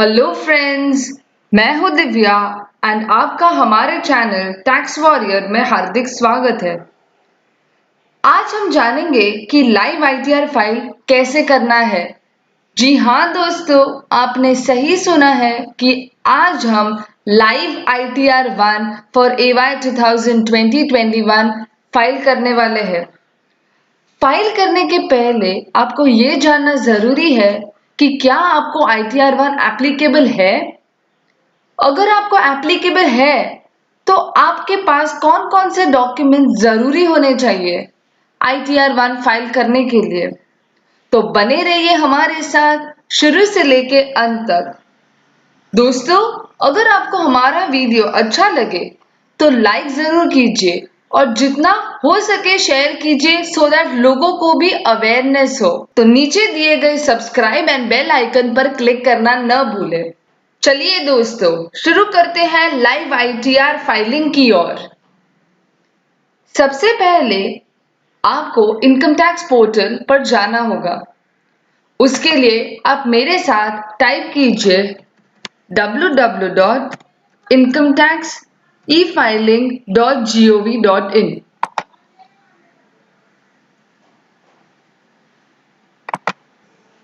Hello friends, मैं हूं Divya and आपका हमारे चैनल टैक्स वॉरियर में हार्दिक स्वागत है। आज हम जानेंगे कि लाइव आईटीआर फाइल कैसे करना है। जी हाँ दोस्तों, आपने सही सुना है कि आज हम live ITR 1 for AY 2020-21 file करने वाले हैं। फाइल करने के पहले आपको ये जानना जरूरी है कि क्या आपको ITR 1 एप्लीकेबल है। अगर आपको एप्लीकेबल है तो आपके पास कौन कौन से डॉक्यूमेंट जरूरी होने चाहिए ITR 1 फाइल करने के लिए। तो बने रहिए हमारे साथ शुरू से लेके अंत तक। दोस्तों, अगर आपको हमारा वीडियो अच्छा लगे तो लाइक जरूर कीजिए और जितना हो सके शेयर कीजिए सो दैट लोगों को भी अवेयरनेस हो। तो नीचे दिए गए सब्सक्राइब एंड बेल आइकन पर क्लिक करना न भूलें। चलिए दोस्तों, शुरू करते हैं लाइव आईटीआर फाइलिंग की ओर। सबसे पहले आपको इनकम टैक्स पोर्टल पर जाना होगा। उसके लिए आप मेरे साथ टाइप कीजिए www.incometaxefiling.gov.in।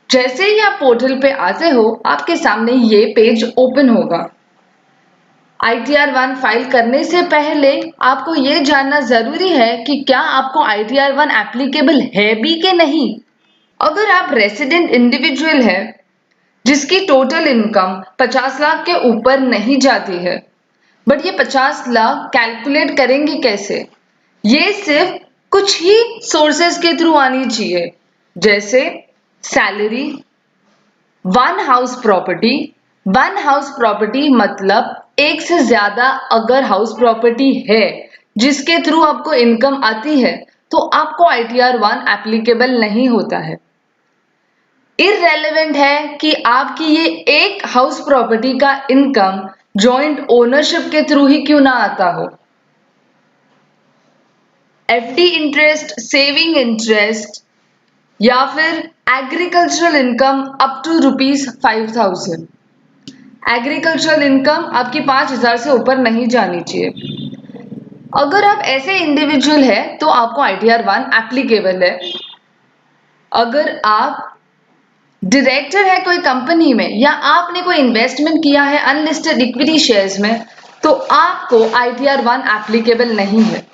जैसे ही आप पोर्टल पे आते हो, आपके सामने ये पेज ओपन होगा। ITR 1 फाइल करने से पहले आपको ये जानना जरूरी है कि क्या आपको ITR 1 एप्लीकेबल है भी कि नहीं। अगर आप रेसिडेंट इंडिविजुअल है जिसकी टोटल इनकम 50 लाख के ऊपर नहीं जाती है, बट ये 50 लाख कैलकुलेट करेंगे कैसे? ये सिर्फ कुछ ही सोर्सेस के थ्रू आनी चाहिए, जैसे सैलरी, वन हाउस प्रॉपर्टी मतलब एक से ज्यादा अगर हाउस प्रॉपर्टी है जिसके थ्रू आपको इनकम आती है तो आपको ITR 1 एप्लीकेबल नहीं होता है। इररेलेवेंट है कि आपकी ये एक हाउस प्रॉपर्टी का इनकम जॉइंट ओनरशिप के थ्रू ही क्यों ना आता हो। FD इंटरेस्ट, सेविंग इंटरेस्ट या फिर agricultural income up to ₹5,000। Agricultural income आपकी 5,000 से ऊपर नहीं जानी चाहिए। अगर आप ऐसे इंडिविजुअल है तो आपको ITR 1 एप्लीकेबल है। अगर आप डायरेक्टर है कोई कंपनी में या आपने कोई इन्वेस्टमेंट किया है अनलिस्टेड इक्विटी शेयर्स में तो आपको ITR 1 एप्लीकेबल नहीं है।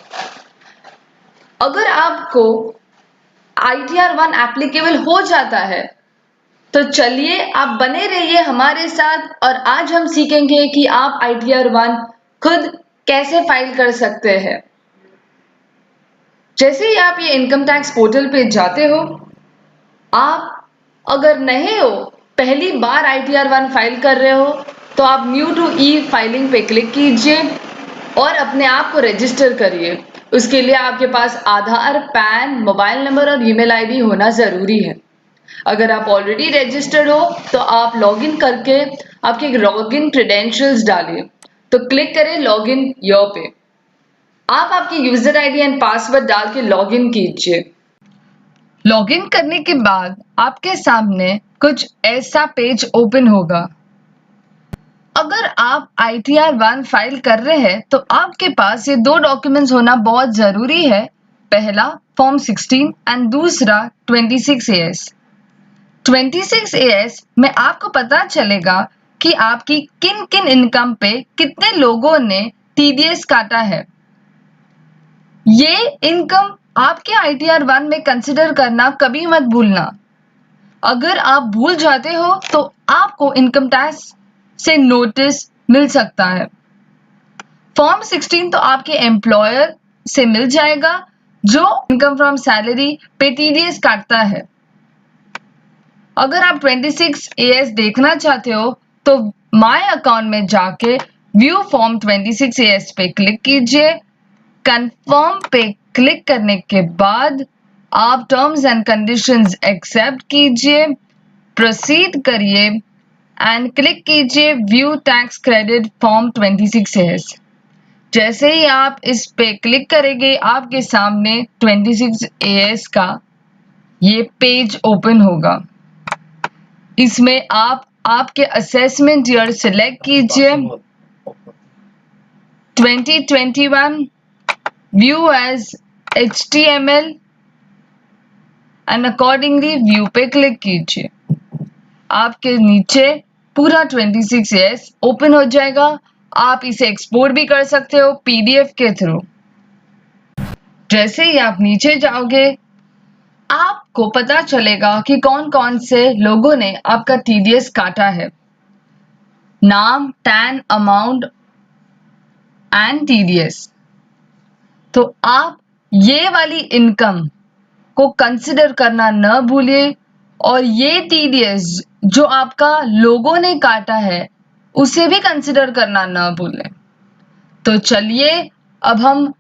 अगर आपको ITR 1 एप्लीकेबल हो जाता है तो चलिए आप बने रहिए हमारे साथ और आज हम सीखेंगे कि आप ITR 1 खुद कैसे फाइल कर सकते हैं। जैसे ही आप ये इनकम टैक्स पोर्टल पे जाते हो, आप अगर नए हो, पहली बार ITR 1 फाइल कर रहे हो तो आप न्यू टू ई फाइलिंग पे क्लिक कीजिए और अपने आप को रजिस्टर करिए। उसके लिए आपके पास आधार, पैन, मोबाइल नंबर और ईमेल आईडी होना जरूरी है। अगर आप ऑलरेडी रजिस्टर्ड हो तो आप लॉगिन करके आपके लॉगिन क्रेडेंशियल्स डालिए। तो क्लिक करें लॉगिन योर पे। आप आपकी यूजर आईडी एंड पासवर्ड डाल के लॉगिन कीजिए। लॉगिन करने के बाद आपके सामने कुछ ऐसा पेज ओपन होगा। अगर आप ITR 1 फाइल कर रहे हैं तो आपके पास ये दो डॉक्यूमेंट्स होना बहुत जरूरी है। पहला फॉर्म 16 एंड दूसरा 26AS। 26AS में आपको पता चलेगा कि आपकी किन किन इनकम पे कितने लोगों ने TDS काटा है। ये इनकम आपके ITR 1 में कंसिडर करना कभी मत भूलना। अगर आप भूल जाते हो तो आपको इनकम टैक्स से नोटिस मिल सकता है। फॉर्म 16 तो आपके एम्प्लॉयर से मिल जाएगा जो इनकम फ्रॉम सैलरी पे TDS काटता है। अगर आप 26AS देखना चाहते हो तो माय अकाउंट में जाके व्यू फॉर्म 26AS पे क्लिक कीजिए। कंफर्म पे क्लिक करने के बाद आप टर्म्स एंड कंडीशंस एक्सेप्ट कीजिए, प्रोसीड करिए एंड क्लिक कीजिए view tax credit form 26AS। जैसे ही आप इस पे क्लिक करेंगे आपके सामने 26AS का ये पेज ओपन होगा। इसमें आप आपके असेसमेंट ईयर सिलेक्ट कीजिए 2021, view as HTML and accordingly view पे क्लिक कीजिए। आपके नीचे पूरा 26 ईयर्स ओपन हो जाएगा। आप इसे एक्सपोर्ट भी कर सकते हो PDF के थ्रू। जैसे ही आप नीचे जाओगे आपको पता चलेगा कि कौन कौन से लोगों ने आपका TDS काटा है। नाम, टैन, अमाउंट एंड TDS। तो आप ये वाली इनकम को कंसिडर करना न भूलिए और ये TDS जो आपका लोगों ने काटा है उसे भी कंसिडर करना न भूलें। तो चलिए अब हम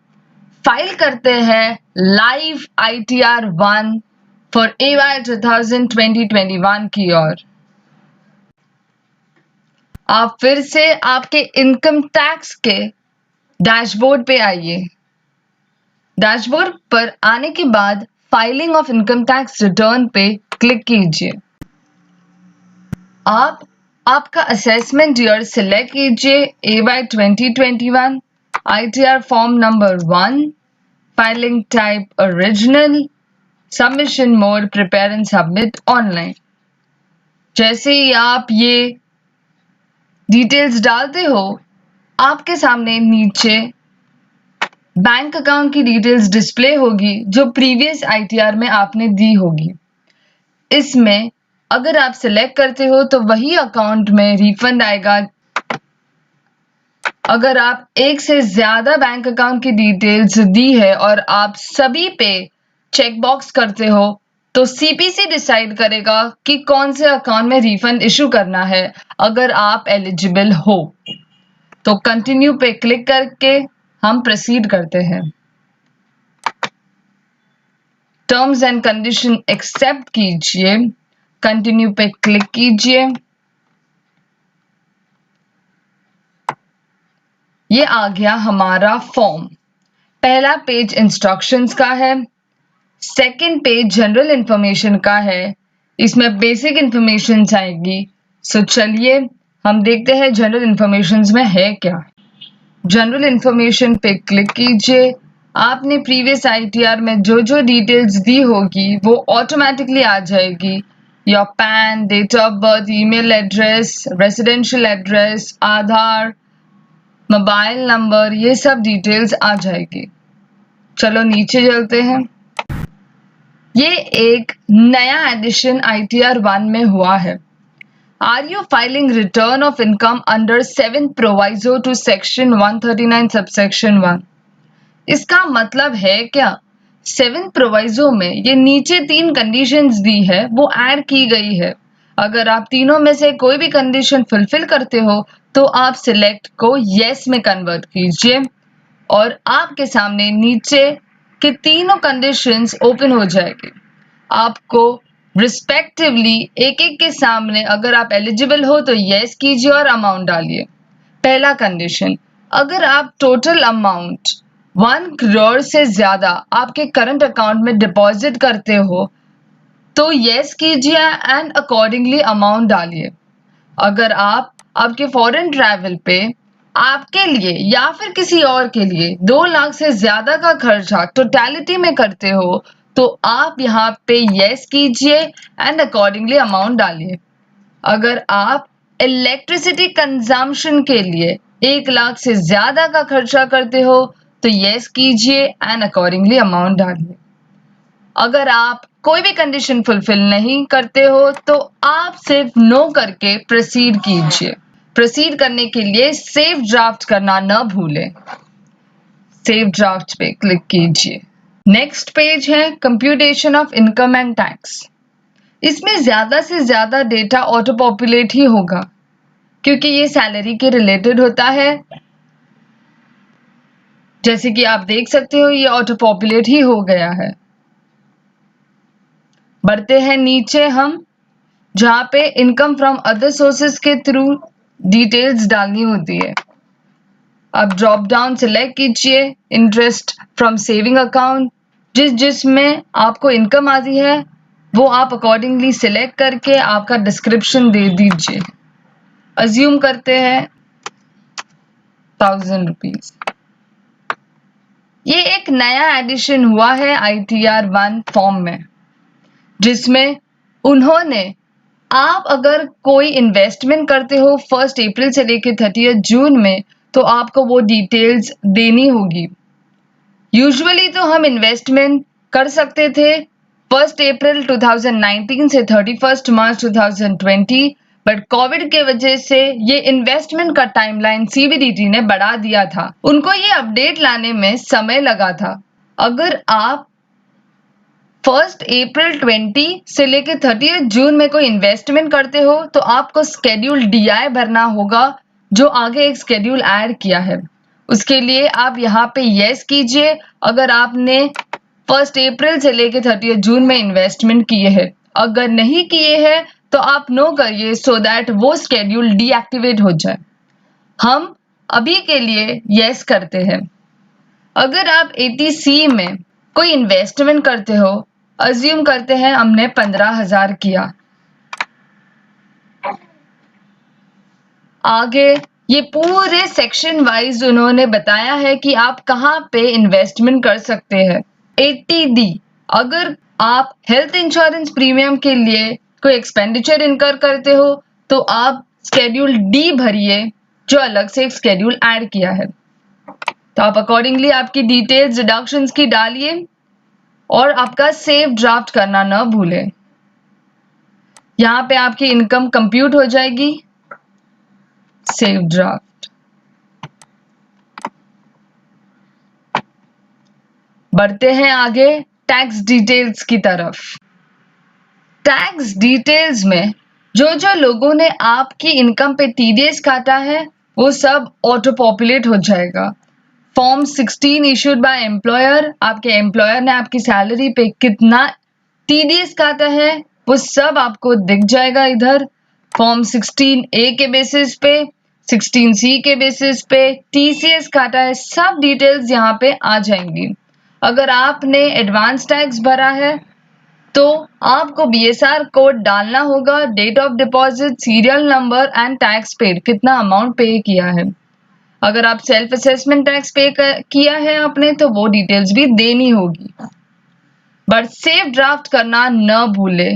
फाइल करते हैं लाइव ITR 1 फॉर AY 2020-21 की ओर। आप फिर से आपके इनकम टैक्स के डैशबोर्ड पे आइए। डैशबोर्ड पर आने के बाद filing of income tax return पे क्लिक कीजिए। आप आपका असेसमेंट ईयर सिलेक्ट कीजिए AY 2021, ITR form number 1, filing type original, submission mode prepare and submit online. जैसे ही आप ये डिटेल्स डालते हो आपके सामने नीचे बैंक अकाउंट की डिटेल्स डिस्प्ले होगी जो प्रीवियस ITR में आपने दी होगी। इसमें अगर आप सिलेक्ट करते हो तो वही अकाउंट में रिफंड आएगा। अगर आप एक से ज्यादा बैंक अकाउंट की डिटेल्स दी है और आप सभी पे चेक बॉक्स करते हो तो CPC डिसाइड करेगा कि कौन से अकाउंट में रिफंड इशू करना है अगर आप एलिजिबल हो। तो कंटिन्यू पे क्लिक करके हम प्रोसीड करते हैं। टर्म्स एंड कंडीशन एक्सेप्ट कीजिए, कंटिन्यू पे क्लिक कीजिए। ये आ गया हमारा फॉर्म। पहला पेज इंस्ट्रक्शंस का है, सेकंड पेज जनरल इंफॉर्मेशन का है, इसमें बेसिक इंफॉर्मेशन आएगी। सो चलिए हम देखते हैं जनरल इंफॉर्मेशन में है क्या। जनरल इंफॉर्मेशन पे क्लिक कीजिए। आपने प्रीवियस ITR में जो जो डिटेल्स दी होगी वो ऑटोमेटिकली आ जाएगी। Your PAN, date of birth, email address, residential address, Aadhaar, mobile number, ये सब डिटेल्स आ जाएगी। चलो नीचे चलते हैं। ये एक नया एडिशन ITR 1 में हुआ है। Are you filing return of income under 7th proviso to section 139 subsection 1? इसका मतलब है क्या 7th proviso में ये नीचे 3 कंडीशंस दी है वो ऐड की गई है। अगर आप तीनों में से कोई भी कंडीशन फुलफिल करते हो तो आप सिलेक्ट को yes में कन्वर्ट कीजिए और आपके सामने नीचे के तीनों कंडीशंस ओपन हो जाएगी। आपको रिस्पेक्टिवली एक एक के सामने अगर आप एलिजिबल हो तो यस कीजिए और अमाउंट डालिए। पहला कंडीशन, अगर आप टोटल अमाउंट 1 करोड़ से ज्यादा आपके करंट अकाउंट में डिपॉजिट करते हो तो यस कीजिए एंड अकॉर्डिंगली अमाउंट डालिए। अगर आप आपके फॉरेन ट्रैवल पे आपके लिए या फिर किसी और के लिए 2 लाख से ज्यादा का खर्चा टोटलिटी में करते हो तो आप यहाँ पे यस कीजिए एंड अकॉर्डिंगली अमाउंट डालिए। अगर आप इलेक्ट्रिसिटी कंजम्पशन के लिए 1 लाख से ज्यादा का खर्चा करते हो तो यस कीजिए एंड अकॉर्डिंगली अमाउंट डालिए। अगर आप कोई भी कंडीशन फुलफिल नहीं करते हो तो आप सिर्फ नो करके प्रोसीड कीजिए। प्रोसीड करने के लिए सेव ड्राफ्ट करना न भूलें। सेव ड्राफ्ट पे क्लिक कीजिए। नेक्स्ट पेज है computation of income and tax. इसमें ज्यादा से ज्यादा डेटा ऑटो पॉपुलेट ही होगा क्योंकि ये सैलरी के रिलेटेड होता है। जैसे कि आप देख सकते हो ये ऑटो पॉपुलेट ही हो गया है। बढ़ते हैं नीचे हम, जहां पे इनकम फ्रॉम अदर सोर्सेज के थ्रू डिटेल्स डालनी होती है। अब ड्रॉप डाउन सिलेक्ट कीजिए इंटरेस्ट फ्रॉम सेविंग अकाउंट। जिसमें आपको इनकम आती है वो आप अकॉर्डिंगली सिलेक्ट करके आपका डिस्क्रिप्शन दे दीजिए। अज्यूम करते हैं 1000 रुपीज। ये एक नया एडिशन हुआ है ITR 1 फॉर्म में, जिसमें उन्होंने आप अगर कोई इन्वेस्टमेंट करते हो 1 अप्रैल से लेकर 30 जून में तो आपको वो डिटेल्स देनी होगी। यूजुअली तो हम इन्वेस्टमेंट कर सकते थे 1 अप्रैल 2019 से 31 मार्च 2020, बट कोविड के वजह से ये इन्वेस्टमेंट का टाइमलाइन CBDT ने बढ़ा दिया था। उनको ये अपडेट लाने में समय लगा था। अगर आप 1 अप्रैल 20 से लेकर 30 जून में कोई इन्वेस्टमेंट करते हो तो आपको स्केड्यूल DI भरना होगा, जो आगे एक स्केड्यूल ऐड किया है। उसके लिए आप यहाँ पे यस कीजिए अगर आपने 1 अप्रैल से लेकर 30 जून में इन्वेस्टमेंट किए हैं। अगर नहीं किए हैं तो आप नो करिए, सो दैट वो स्केड्यूल डीएक्टिवेट हो जाए। हम अभी के लिए यस करते हैं। अगर आप ATC में कोई इन्वेस्टमेंट करते हो, अज्यूम करते हैं हमने 15,000 किया। आगे ये पूरे सेक्शन वाइज उन्होंने बताया है कि आप कहाँ पे इन्वेस्टमेंट कर सकते हैं। 80D, अगर आप हेल्थ इंश्योरेंस प्रीमियम के लिए कोई एक्सपेंडिचर इनकर करते हो तो आप स्केड्यूल D भरिए, जो अलग से एक स्केड्यूल ऐड किया है। तो आप अकॉर्डिंगली आपकी डिटेल्स डिडक्शंस की डालिए और आपका सेव ड्राफ्ट करना न भूलें। यहाँ पे आपकी इनकम कंप्यूट हो जाएगी। Save draft. बढ़ते हैं आगे टैक्स डिटेल्स की तरफ। टैक्स डिटेल्स में जो जो लोगों ने आपकी इनकम पे TDS काटा है वो सब ऑटो पॉपुलेट हो जाएगा। फॉर्म 16 इशूड बाय एम्प्लॉयर, आपके एम्प्लॉयर ने आपकी सैलरी पे कितना TDS काटा है वो सब आपको दिख जाएगा इधर। फॉर्म 16A के बेसिस पे, 16C के बेसिस पे TCS काटा है, सब डिटेल्स यहाँ पे आ जाएंगी। अगर आपने एडवांस टैक्स भरा है तो आपको BSR कोड डालना होगा, date of deposit, serial number and tax paid, कितना अमाउंट पे किया है। अगर आप सेल्फ असेसमेंट टैक्स पे किया है आपने तो वो डिटेल्स भी देनी होगी। बट सेव ड्राफ्ट करना न भूले।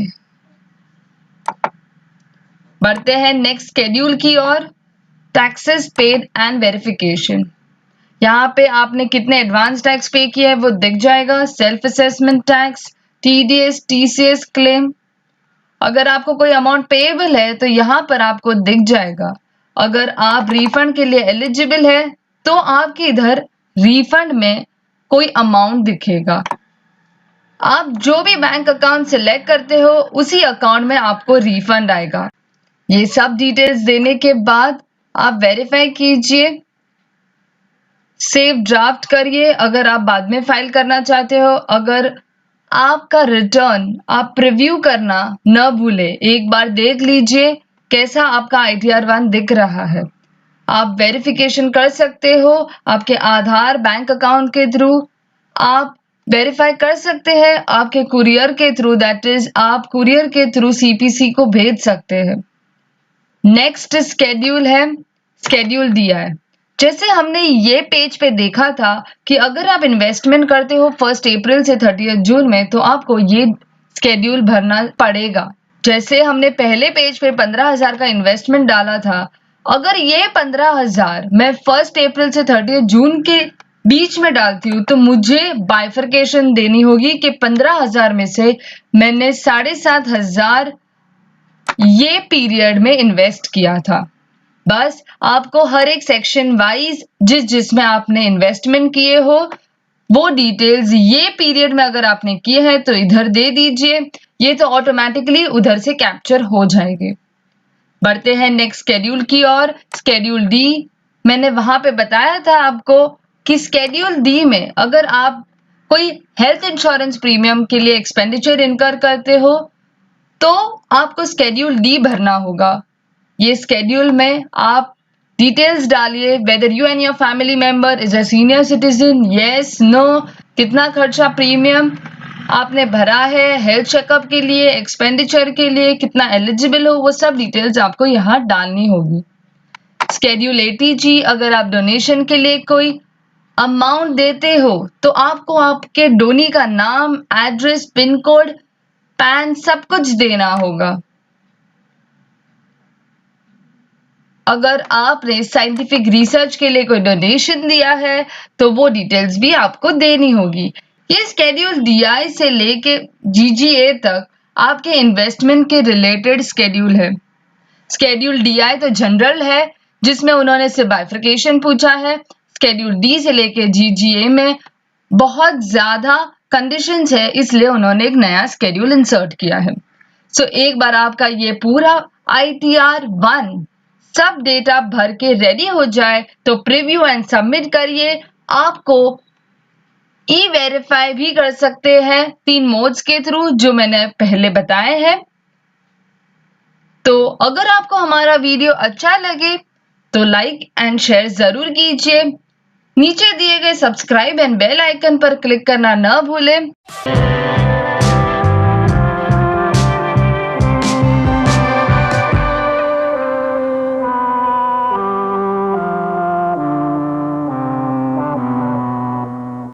बढ़ते हैं नेक्स्ट शेड्यूल की ओर, टैक्सेस पेड एंड वेरिफिकेशन। यहाँ पे आपने कितने एडवांस टैक्स पे किया है वो दिख जाएगा। Self assessment tax, TDS, TCS claim. अगर आपको कोई अमाउंट पेएबल है तो यहाँ पर आपको दिख जाएगा। अगर आप रिफंड के लिए एलिजिबल है तो आपके इधर रिफंड में कोई अमाउंट दिखेगा। आप जो भी बैंक अकाउंट सिलेक्ट करते हो उसी अकाउंट में आपको रिफंड आएगा। ये सब डिटेल्स देने के बाद आप वेरीफाई कीजिए, सेव ड्राफ्ट करिए अगर आप बाद में फाइल करना चाहते हो। अगर आपका रिटर्न आप प्रीव्यू करना न भूले, एक बार देख लीजिए कैसा आपका ITR 1 दिख रहा है। आप वेरिफिकेशन कर सकते हो आपके आधार बैंक अकाउंट के थ्रू। आप वेरीफाई कर सकते हैं आपके कुरियर के थ्रू, दैट इज आप कुरियर के थ्रू CPC को भेज सकते हैं। नेक्स्ट स्केड्यूल है स्केड्यूल DI। जैसे हमने ये पेज पे देखा था कि अगर आप इन्वेस्टमेंट करते हो 1 अप्रैल से 30 जून में तो आपको ये स्केड्यूल भरना पड़ेगा। जैसे हमने पहले पेज पे 15,000 का इन्वेस्टमेंट डाला था, अगर ये 15,000 मैं 1 अप्रैल से 30 जून के बीच में डालती हूँ तो मुझे बाइफर्केशन देनी होगी कि 15,000 में से मैंने 7,500 ये पीरियड में इन्वेस्ट किया था। बस आपको हर एक सेक्शन वाइज जिसमें आपने इन्वेस्टमेंट किए हो वो डिटेल्स ये पीरियड में अगर आपने किए हैं तो इधर दे दीजिए, ये तो ऑटोमेटिकली उधर से कैप्चर हो जाएंगे। बढ़ते हैं नेक्स्ट शेड्यूल की ओर, शेड्यूल D। मैंने वहां पे बताया था आपको कि शेड्यूल D में अगर आप कोई हेल्थ इंश्योरेंस प्रीमियम के लिए एक्सपेंडिचर इनकर करते हो तो आपको शेड्यूल D भरना होगा। ये शेड्यूल में आप डिटेल्स डालिए, whether you and your family member is a senior citizen, yes no, कितना खर्चा प्रीमियम, आपने भरा है, हेल्थ चेकअप के लिए, एक्सपेंडिचर के लिए, कितना एलिजिबल हो, वो सब डिटेल्स आपको यहाँ डालनी होगी। स्केड्यूल एटीजी, अगर आप डोनेशन के लिए कोई अमाउंट देते हो तो आपको आपके डोनी का नाम, एड्रेस, पिन कोड, पैन सब कुछ देना होगा। अगर आपने साइंटिफिक रिसर्च के लिए कोई डोनेशन दिया है तो वो डिटेल्स भी आपको देनी होगी। ये स्केड्यूल डीआई से लेके जीजीए तक आपके इन्वेस्टमेंट के रिलेटेड स्केड्यूल है। स्केड्यूल डीआई तो जनरल है, जिसमें उन्होंने सिर्फ बाइफर्केशन पूछा है। स्केड्यूल डी से लेके जीजीए में बहुत ज्यादा कंडीशंस है, इसलिए उन्होंने एक नया स्केड्यूल इंसर्ट किया है। सो एक बार आपका ये पूरा ITR-1 सब डेटा भर के रेडी हो जाए तो प्रीव्यू एंड सबमिट करिए। आपको ई-वेरीफाई भी कर सकते हैं 3 मोड्स के थ्रू, जो मैंने पहले बताए हैं। तो अगर आपको हमारा वीडियो अच्छा लगे तो लाइक एंड शेयर जरूर कीजिए। नीचे दिए गए सब्सक्राइब एंड बेल आइकन पर क्लिक करना न भूलें।